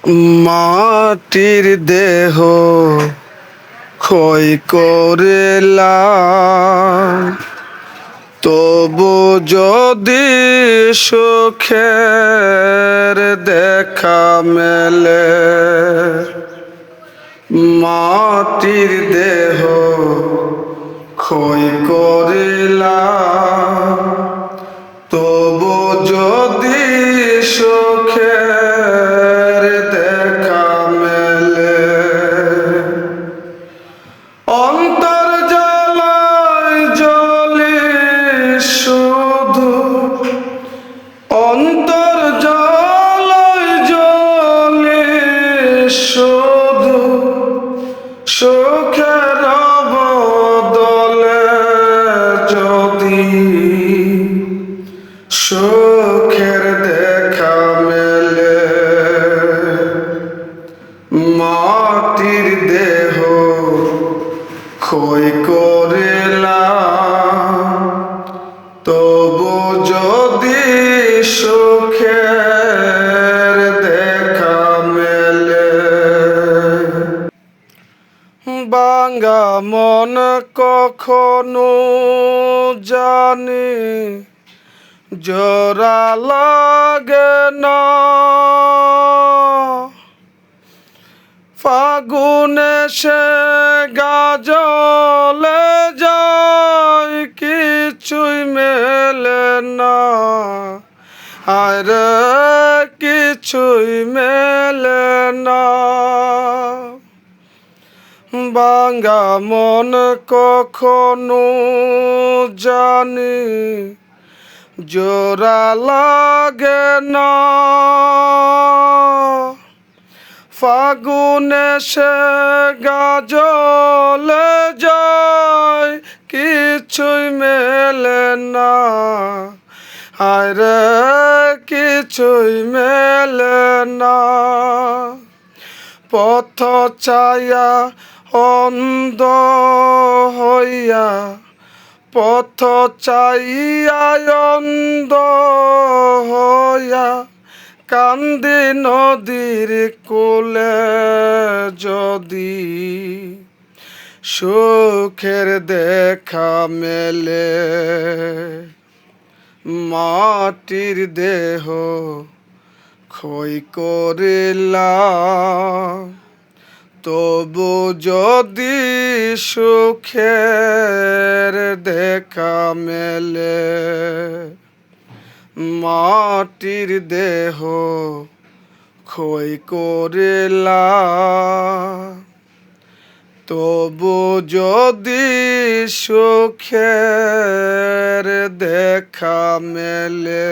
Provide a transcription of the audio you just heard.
মাটির দেহ ক্ষয় করিলাম, তবু যদি সুখের দেখা মেলে। মাটির দেহ ক্ষয় করিলাম, তবু যদি সুখের দেখা মেলে। অন্তর জ্বালায় জ্বলে শুধু, অন্তর জ্বালায় জ্বলে শুধু, সুখের বদলে যদি সুখের দেখা মেলে। মাটির দেহ ক্ষয় করিলাম, তবু যদি সুখের দেখা মেলে। ভাঙা মন কখনো জানি জোড়া লাগে না, ফাগুনে সে গাজলে যায় কিছুই মেলে না। আরে কিছুই মেলে না। ভাঙা মন কখনো জানি জোড়া লাগে না, ফাগুনে সে গাজলে যায় কিছুই মেলে না। আরে কিছুই মেলে না। পথ ছায়া অন্ধ হইয়া, পথ চাইয়া অন্ধ হইয়া কান্দি নদীর কূলে যদি সুখের দেখা মেলে। মাটির দেহ ক্ষয় করিলাম, তবু যদি সুখের দেখা মেলে। মাটির দেহ ক্ষয় করিলাম, তবু যদি সুখের দেখা মেলে।